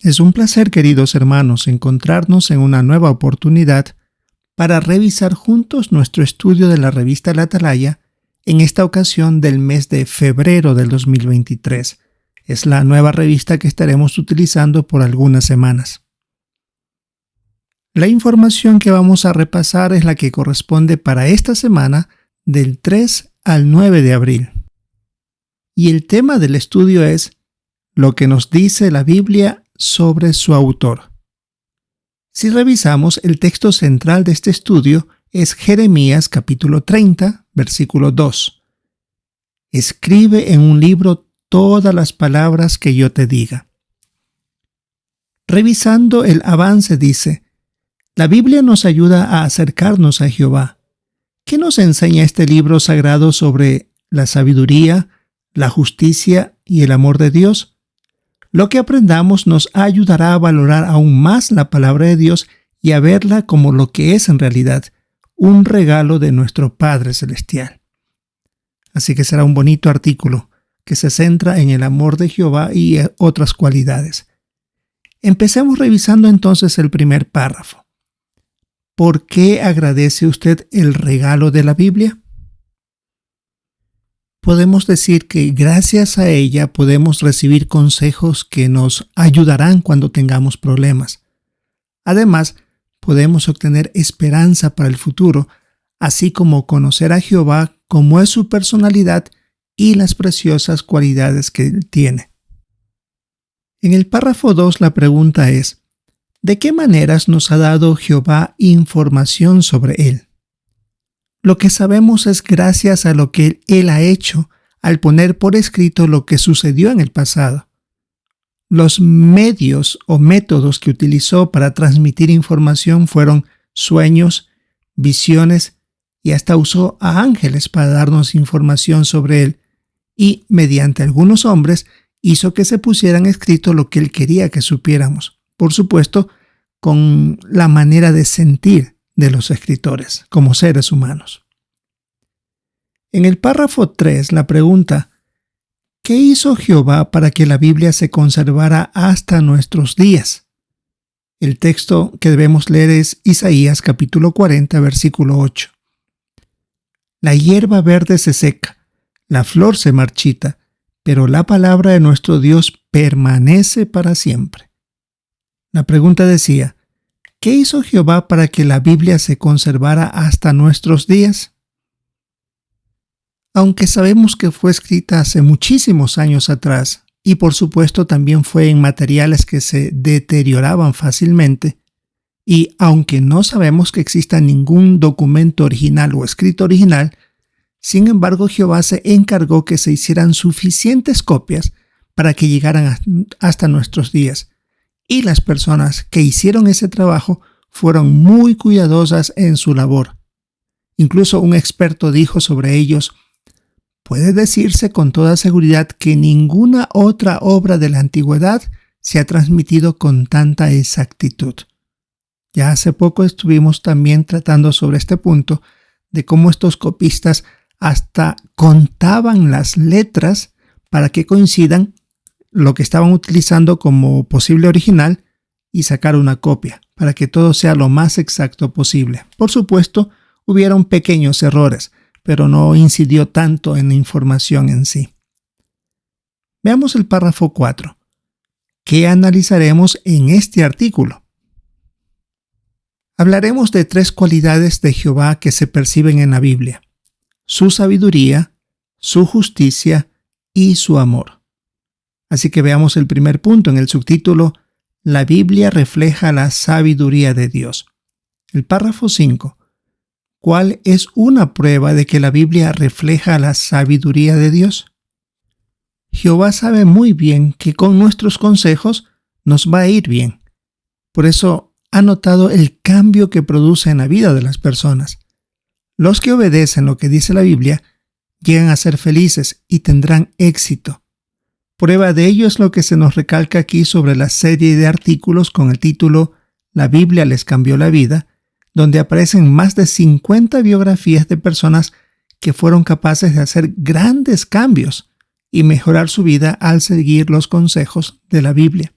Es un placer, queridos hermanos, encontrarnos en una nueva oportunidad para revisar juntos nuestro estudio de la revista La Atalaya, en esta ocasión del mes de febrero del 2023. Es la nueva revista que estaremos utilizando por algunas semanas. La información que vamos a repasar es la que corresponde para esta semana del 3 al 9 de abril. Y el tema del estudio es lo que nos dice la Biblia sobre su autor. Si revisamos, el texto central de este estudio es Jeremías capítulo 30, versículo 2. Escribe en un libro todas las palabras que yo te diga. Revisando el avance dice, la Biblia nos ayuda a acercarnos a Jehová. ¿Qué nos enseña este libro sagrado sobre la sabiduría, la justicia y el amor de Dios? Lo que aprendamos nos ayudará a valorar aún más la palabra de Dios y a verla como lo que es en realidad, un regalo de nuestro Padre Celestial. Así que será un bonito artículo que se centra en el amor de Jehová y otras cualidades. Empecemos revisando entonces el primer párrafo. ¿Por qué agradece usted el regalo de la Biblia? Podemos decir que gracias a ella podemos recibir consejos que nos ayudarán cuando tengamos problemas. Además, podemos obtener esperanza para el futuro, así como conocer a Jehová cómo es su personalidad y las preciosas cualidades que él tiene. En el párrafo 2 la pregunta es, ¿de qué maneras nos ha dado Jehová información sobre él? Lo que sabemos es gracias a lo que Él ha hecho al poner por escrito lo que sucedió en el pasado. Los medios o métodos que utilizó para transmitir información fueron sueños, visiones y hasta usó a ángeles para darnos información sobre Él y, mediante algunos hombres, hizo que se pusieran escrito lo que Él quería que supiéramos. Por supuesto, con la manera de sentir de los escritores, como seres humanos. En el párrafo 3, la pregunta, ¿qué hizo Jehová para que la Biblia se conservara hasta nuestros días? El texto que debemos leer es Isaías capítulo 40, versículo 8. La hierba verde se seca, la flor se marchita, pero la palabra de nuestro Dios permanece para siempre. La pregunta decía, ¿qué hizo Jehová para que la Biblia se conservara hasta nuestros días? Aunque sabemos que fue escrita hace muchísimos años atrás, y por supuesto también fue en materiales que se deterioraban fácilmente, y aunque no sabemos que exista ningún documento original o escrito original, sin embargo Jehová se encargó que se hicieran suficientes copias para que llegaran hasta nuestros días. Y las personas que hicieron ese trabajo fueron muy cuidadosas en su labor. Incluso un experto dijo sobre ellos, puede decirse con toda seguridad que ninguna otra obra de la antigüedad se ha transmitido con tanta exactitud. Ya hace poco estuvimos también tratando sobre este punto de cómo estos copistas hasta contaban las letras para que coincidan lo que estaban utilizando como posible original y sacar una copia, para que todo sea lo más exacto posible. Por supuesto, hubieron pequeños errores, pero no incidió tanto en la información en sí. Veamos el párrafo 4. ¿Qué analizaremos en este artículo? Hablaremos de 3 cualidades de Jehová que se perciben en la Biblia: su sabiduría, su justicia y su amor. Así que veamos el primer punto en el subtítulo, la Biblia refleja la sabiduría de Dios. El párrafo 5. ¿Cuál es una prueba de que la Biblia refleja la sabiduría de Dios? Jehová sabe muy bien que con nuestros consejos nos va a ir bien. Por eso ha notado el cambio que produce en la vida de las personas. Los que obedecen lo que dice la Biblia llegan a ser felices y tendrán éxito. Prueba de ello es lo que se nos recalca aquí sobre la serie de artículos con el título La Biblia les cambió la vida, donde aparecen más de 50 biografías de personas que fueron capaces de hacer grandes cambios y mejorar su vida al seguir los consejos de la Biblia.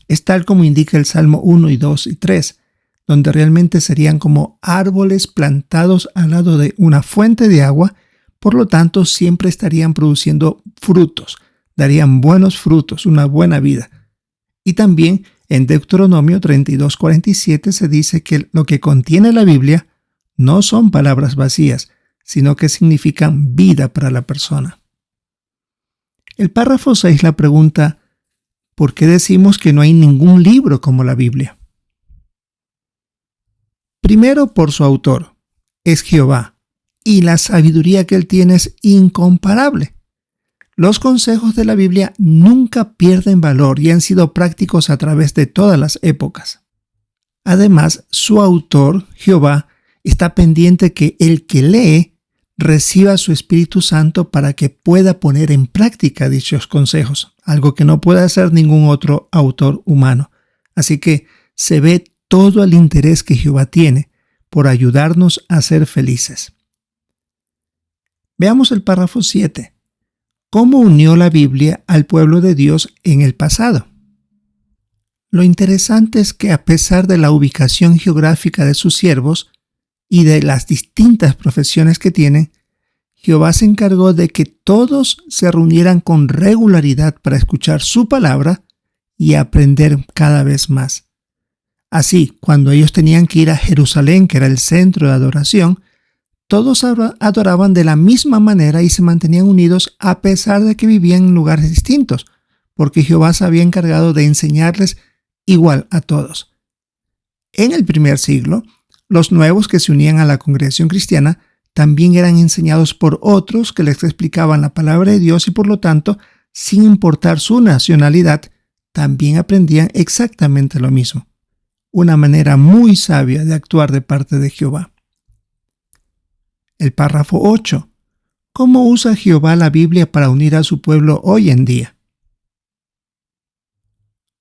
Es tal como indica el Salmo 1 y 2 y 3, donde realmente serían como árboles plantados al lado de una fuente de agua, por lo tanto siempre estarían produciendo frutos, darían buenos frutos, una buena vida. Y también en Deuteronomio 32:47 se dice que lo que contiene la Biblia no son palabras vacías, sino que significan vida para la persona. El párrafo 6 la pregunta: ¿por qué decimos que no hay ningún libro como la Biblia? Primero, por su autor, es Jehová, y la sabiduría que él tiene es incomparable. Los consejos de la Biblia nunca pierden valor y han sido prácticos a través de todas las épocas. Además, su autor, Jehová, está pendiente que el que lee reciba su Espíritu Santo para que pueda poner en práctica dichos consejos, algo que no puede hacer ningún otro autor humano. Así que se ve todo el interés que Jehová tiene por ayudarnos a ser felices. Veamos el párrafo 7. ¿Cómo unió la Biblia al pueblo de Dios en el pasado? Lo interesante es que a pesar de la ubicación geográfica de sus siervos y de las distintas profesiones que tienen, Jehová se encargó de que todos se reunieran con regularidad para escuchar su palabra y aprender cada vez más. Así, cuando ellos tenían que ir a Jerusalén, que era el centro de adoración, todos adoraban de la misma manera y se mantenían unidos a pesar de que vivían en lugares distintos, porque Jehová se había encargado de enseñarles igual a todos. En el primer siglo, los nuevos que se unían a la congregación cristiana también eran enseñados por otros que les explicaban la palabra de Dios y por lo tanto, sin importar su nacionalidad, también aprendían exactamente lo mismo. Una manera muy sabia de actuar de parte de Jehová. El párrafo 8. ¿Cómo usa Jehová la Biblia para unir a su pueblo hoy en día?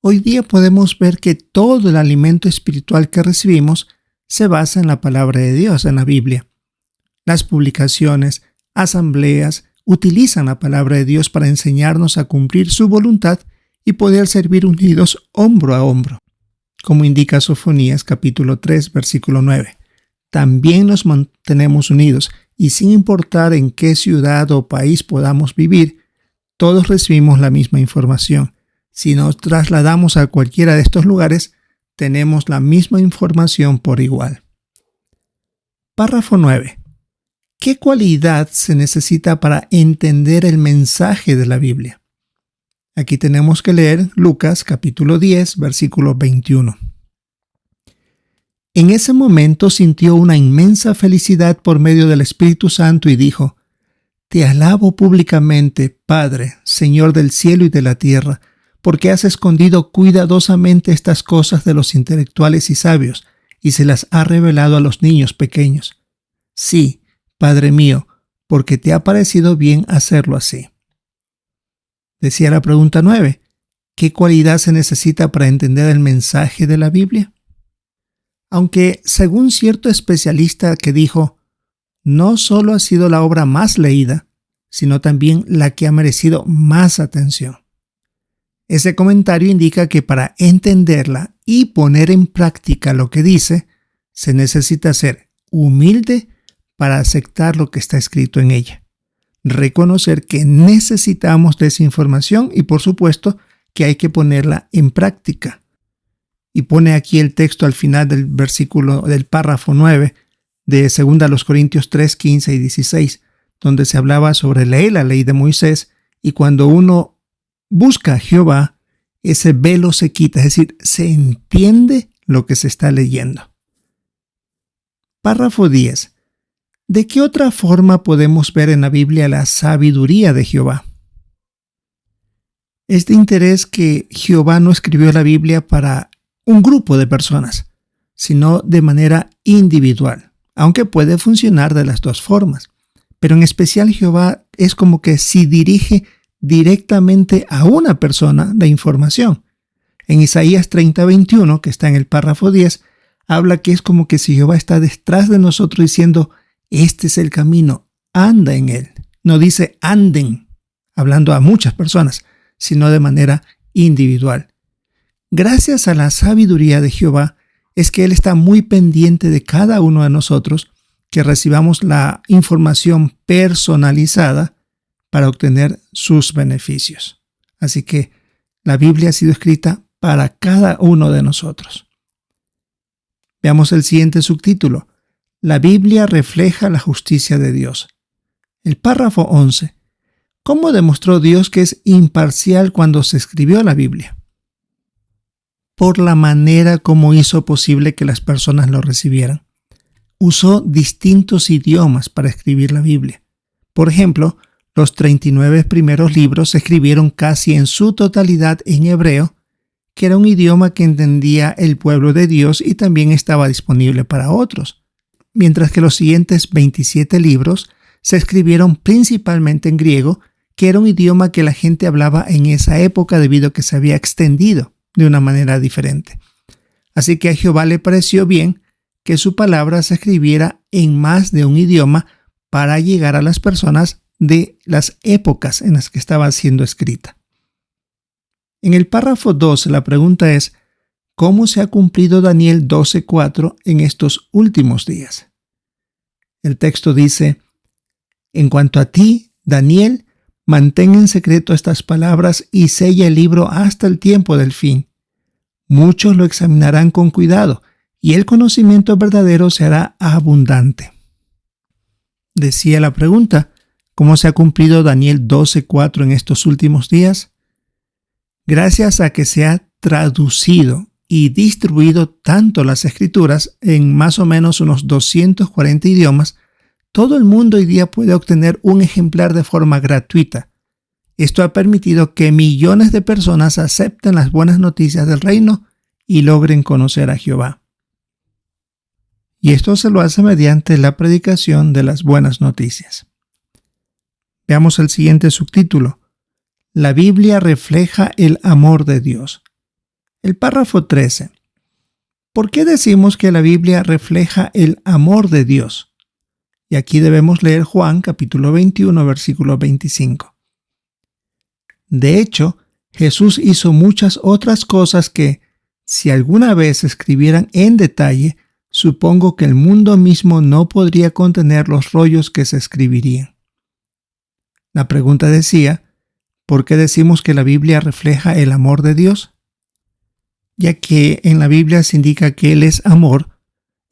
Hoy día podemos ver que todo el alimento espiritual que recibimos se basa en la palabra de Dios, en la Biblia. Las publicaciones, asambleas, utilizan la palabra de Dios para enseñarnos a cumplir su voluntad y poder servir unidos hombro a hombro. Como indica Sofonías capítulo 3, versículo 9. También nos mantenemos unidos y sin importar en qué ciudad o país podamos vivir, todos recibimos la misma información. Si nos trasladamos a cualquiera de estos lugares, tenemos la misma información por igual. Párrafo 9. ¿Qué cualidad se necesita para entender el mensaje de la Biblia? Aquí tenemos que leer Lucas capítulo 10, versículo 21. En ese momento sintió una inmensa felicidad por medio del Espíritu Santo y dijo: Te alabo públicamente, Padre, Señor del cielo y de la tierra, porque has escondido cuidadosamente estas cosas de los intelectuales y sabios, y se las has revelado a los niños pequeños. Sí, Padre mío, porque te ha parecido bien hacerlo así. Decía la pregunta 9. ¿Qué cualidad se necesita para entender el mensaje de la Biblia? Aunque, según cierto especialista que dijo, no solo ha sido la obra más leída, sino también la que ha merecido más atención. Ese comentario indica que para entenderla y poner en práctica lo que dice, se necesita ser humilde para aceptar lo que está escrito en ella, reconocer que necesitamos de esa información y, por supuesto, que hay que ponerla en práctica. Y pone aquí el texto al final del versículo del párrafo 9 de 2 Corintios 3, 15 y 16, donde se hablaba sobre la ley de Moisés, y cuando uno busca a Jehová, ese velo se quita, es decir, se entiende lo que se está leyendo. Párrafo 10. ¿De qué otra forma podemos ver en la Biblia la sabiduría de Jehová? Es de interés que Jehová no escribió la Biblia para un grupo de personas, sino de manera individual, aunque puede funcionar de las dos formas. Pero en especial Jehová es como que si dirige directamente a una persona la información. En Isaías 30:21, que está en el párrafo 10, habla que es como que si Jehová está detrás de nosotros diciendo: este es el camino, anda en él. No dice anden, hablando a muchas personas, sino de manera individual. Gracias a la sabiduría de Jehová es que Él está muy pendiente de cada uno de nosotros, que recibamos la información personalizada para obtener sus beneficios. Así que la Biblia ha sido escrita para cada uno de nosotros. Veamos el siguiente subtítulo. La Biblia refleja la justicia de Dios. El párrafo 11. ¿Cómo demostró Dios que es imparcial cuando se escribió la Biblia? Por la manera como hizo posible que las personas lo recibieran. Usó distintos idiomas para escribir la Biblia. Por ejemplo, los 39 primeros libros se escribieron casi en su totalidad en hebreo, que era un idioma que entendía el pueblo de Dios y también estaba disponible para otros, mientras que los siguientes 27 libros se escribieron principalmente en griego, que era un idioma que la gente hablaba en esa época debido a que se había extendido de una manera diferente. Así que a Jehová le pareció bien que su palabra se escribiera en más de un idioma para llegar a las personas de las épocas en las que estaba siendo escrita. En el párrafo 2 la pregunta es, ¿cómo se ha cumplido Daniel 12:4 en estos últimos días? El texto dice, en cuanto a ti, Daniel, mantén en secreto estas palabras y sella el libro hasta el tiempo del fin. Muchos lo examinarán con cuidado y el conocimiento verdadero se hará abundante. Decía la pregunta, ¿cómo se ha cumplido Daniel 12:4 en estos últimos días? Gracias a que se ha traducido y distribuido tanto las escrituras en más o menos unos 240 idiomas, todo el mundo hoy día puede obtener un ejemplar de forma gratuita. Esto ha permitido que millones de personas acepten las buenas noticias del reino y logren conocer a Jehová. Y esto se lo hace mediante la predicación de las buenas noticias. Veamos el siguiente subtítulo. La Biblia refleja el amor de Dios. El párrafo 13. ¿Por qué decimos que la Biblia refleja el amor de Dios? Y aquí debemos leer Juan capítulo 21, versículo 25. De hecho, Jesús hizo muchas otras cosas que, si alguna vez se escribieran en detalle, supongo que el mundo mismo no podría contener los rollos que se escribirían. La pregunta decía, ¿por qué decimos que la Biblia refleja el amor de Dios? Ya que en la Biblia se indica que Él es amor,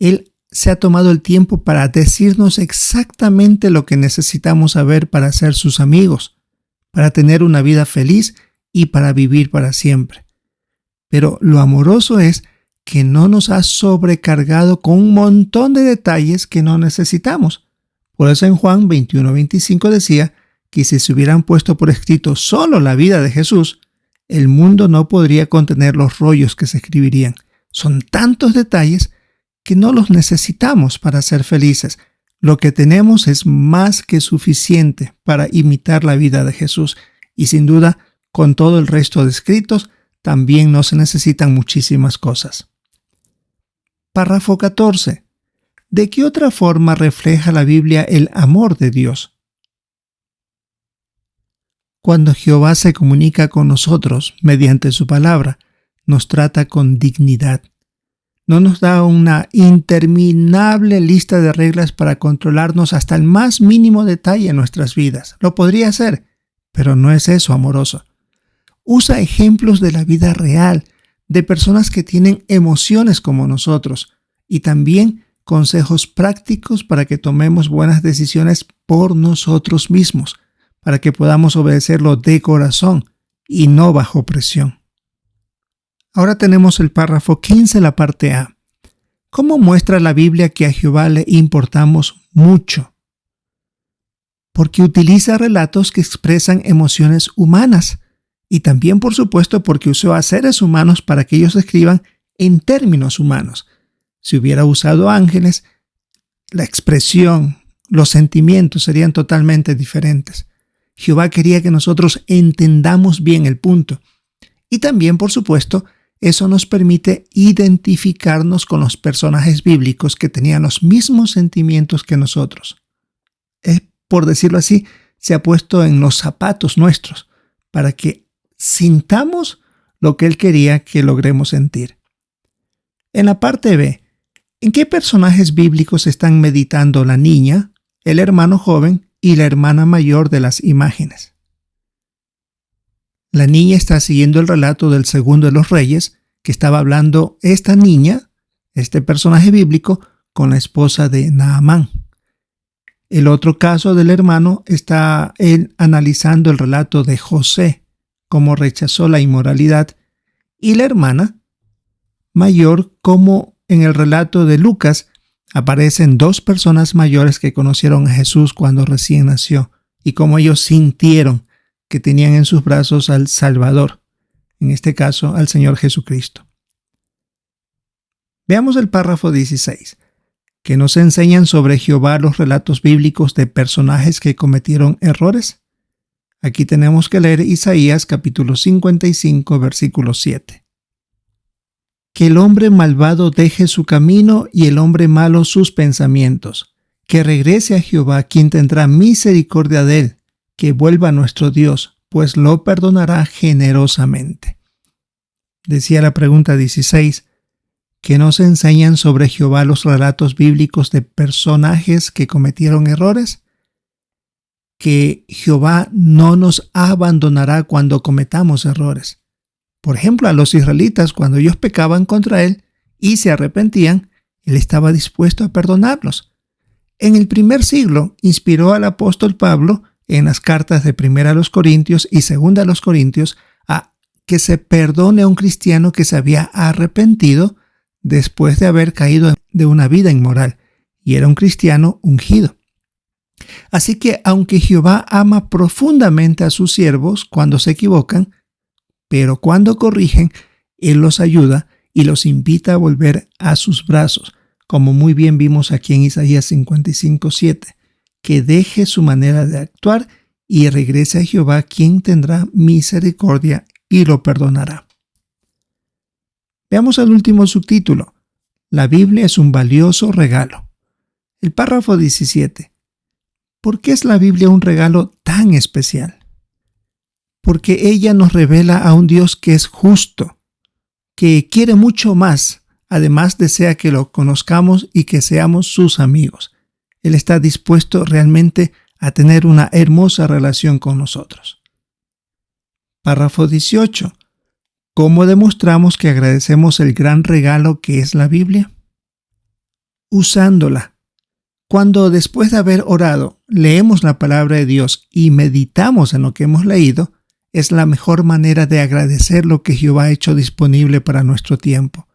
Él se ha tomado el tiempo para decirnos exactamente lo que necesitamos saber para ser sus amigos, para tener una vida feliz y para vivir para siempre. Pero lo amoroso es que no nos ha sobrecargado con un montón de detalles que no necesitamos. Por eso en Juan 21:25 decía que si se hubieran puesto por escrito solo la vida de Jesús, el mundo no podría contener los rollos que se escribirían. Son tantos detalles que no los necesitamos para ser felices. Lo que tenemos es más que suficiente para imitar la vida de Jesús. Y sin duda, con todo el resto de escritos, también no se necesitan muchísimas cosas. Párrafo 14. ¿De qué otra forma refleja la Biblia el amor de Dios? Cuando Jehová se comunica con nosotros mediante su palabra, nos trata con dignidad. No nos da una interminable lista de reglas para controlarnos hasta el más mínimo detalle en nuestras vidas. Lo podría hacer, pero no es eso amoroso. Usa ejemplos de la vida real, de personas que tienen emociones como nosotros, y también consejos prácticos para que tomemos buenas decisiones por nosotros mismos, para que podamos obedecerlo de corazón y no bajo presión. Ahora tenemos el párrafo 15, la parte A. ¿Cómo muestra la Biblia que a Jehová le importamos mucho? Porque utiliza relatos que expresan emociones humanas y también, por supuesto, porque usó a seres humanos para que ellos escriban en términos humanos. Si hubiera usado ángeles, la expresión, los sentimientos serían totalmente diferentes. Jehová quería que nosotros entendamos bien el punto. Y también, por supuesto, eso nos permite identificarnos con los personajes bíblicos que tenían los mismos sentimientos que nosotros. Por decirlo así, se ha puesto en los zapatos nuestros para que sintamos lo que Él quería que logremos sentir. En la parte B, ¿en qué personajes bíblicos están meditando la niña, el hermano joven y la hermana mayor de las imágenes? La niña está siguiendo el relato del segundo de los reyes, que estaba hablando esta niña, este personaje bíblico, con la esposa de Naamán. El otro caso del hermano está él analizando el relato de José, cómo rechazó la inmoralidad, y la hermana mayor, como en el relato de Lucas aparecen dos personas mayores que conocieron a Jesús cuando recién nació, y cómo ellos sintieron que tenían en sus brazos al Salvador, en este caso al Señor Jesucristo. Veamos el párrafo 16, que nos enseñan sobre Jehová los relatos bíblicos de personajes que cometieron errores. Aquí tenemos que leer Isaías capítulo 55, versículo 7. Que el hombre malvado deje su camino y el hombre malo sus pensamientos. Que regrese a Jehová, quien tendrá misericordia de él. Que vuelva a nuestro Dios, pues lo perdonará generosamente. Decía la pregunta 16, que nos enseñan sobre Jehová los relatos bíblicos de personajes que cometieron errores. Que Jehová no nos abandonará cuando cometamos errores. Por ejemplo, a los israelitas, cuando ellos pecaban contra Él y se arrepentían, Él estaba dispuesto a perdonarlos. En el primer siglo, inspiró al apóstol Pablo en las cartas de 1 a los Corintios y 2 a los Corintios a que se perdone a un cristiano que se había arrepentido después de haber caído de una vida inmoral, y era un cristiano ungido. Así que, aunque Jehová ama profundamente a sus siervos cuando se equivocan, pero cuando corrigen, Él los ayuda y los invita a volver a sus brazos, como muy bien vimos aquí en Isaías 55:7, que deje su manera de actuar y regrese a Jehová, quien tendrá misericordia y lo perdonará. Veamos el último subtítulo. La Biblia es un valioso regalo. El párrafo 17. ¿Por qué es la Biblia un regalo tan especial? Porque ella nos revela a un Dios que es justo, que quiere mucho más, además desea que lo conozcamos y que seamos sus amigos. Él está dispuesto realmente a tener una hermosa relación con nosotros. Párrafo 18. ¿Cómo demostramos que agradecemos el gran regalo que es la Biblia? Usándola. Cuando después de haber orado, leemos la palabra de Dios y meditamos en lo que hemos leído, es la mejor manera de agradecer lo que Jehová ha hecho disponible para nuestro tiempo.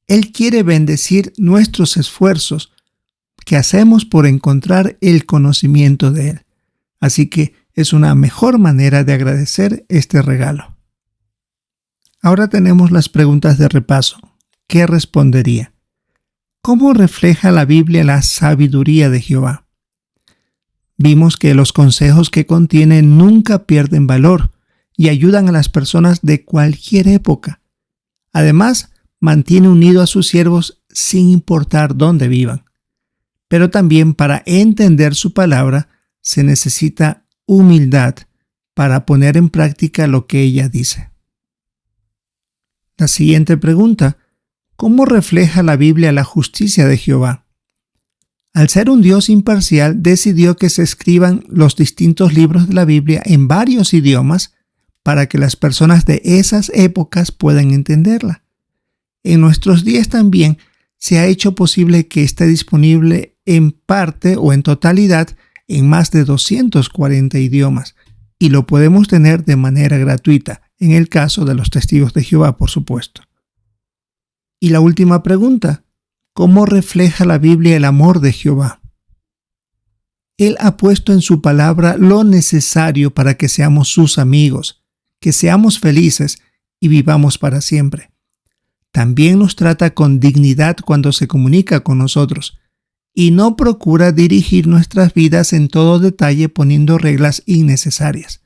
Él quiere bendecir nuestros esfuerzos que hacemos por encontrar el conocimiento de Él. Así que es una mejor manera de agradecer este regalo. Ahora tenemos las preguntas de repaso. ¿Qué respondería? ¿Cómo refleja la Biblia la sabiduría de Jehová? Vimos que los consejos que contiene nunca pierden valor y ayudan a las personas de cualquier época. Además, mantiene unido a sus siervos sin importar dónde vivan. Pero también para entender su palabra se necesita humildad para poner en práctica lo que ella dice. La siguiente pregunta: ¿cómo refleja la Biblia la justicia de Jehová? Al ser un Dios imparcial, decidió que se escriban los distintos libros de la Biblia en varios idiomas para que las personas de esas épocas puedan entenderla. En nuestros días también se ha hecho posible que esté disponible en parte o en totalidad en más de 240 idiomas, y lo podemos tener de manera gratuita, en el caso de los testigos de Jehová, por supuesto. Y la última pregunta: ¿cómo refleja la Biblia el amor de Jehová? Él ha puesto en su palabra lo necesario para que seamos sus amigos, que seamos felices y vivamos para siempre. También nos trata con dignidad cuando se comunica con nosotros y no procura dirigir nuestras vidas en todo detalle poniendo reglas innecesarias.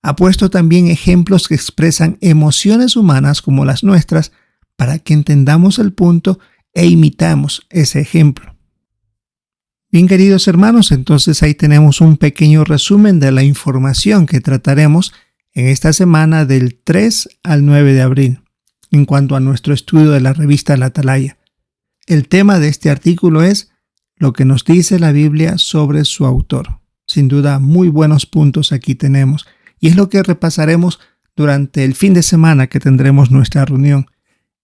Ha puesto también ejemplos que expresan emociones humanas como las nuestras para que entendamos el punto e imitamos ese ejemplo. Bien, queridos hermanos, entonces ahí tenemos un pequeño resumen de la información que trataremos en esta semana del 3 al 9 de abril, en cuanto a nuestro estudio de la revista La Atalaya. El tema de este artículo es lo que nos dice la Biblia sobre su autor. Sin duda, muy buenos puntos aquí tenemos, y es lo que repasaremos durante el fin de semana que tendremos nuestra reunión.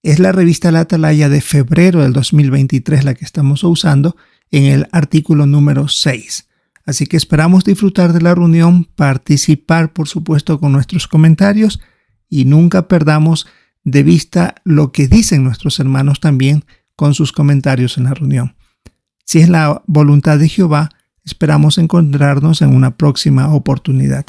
Es la revista La Atalaya de febrero del 2023 la que estamos usando en el artículo número 6. Así que esperamos disfrutar de la reunión, participar por supuesto con nuestros comentarios y nunca perdamos de vista lo que dicen nuestros hermanos también con sus comentarios en la reunión. Si es la voluntad de Jehová, esperamos encontrarnos en una próxima oportunidad.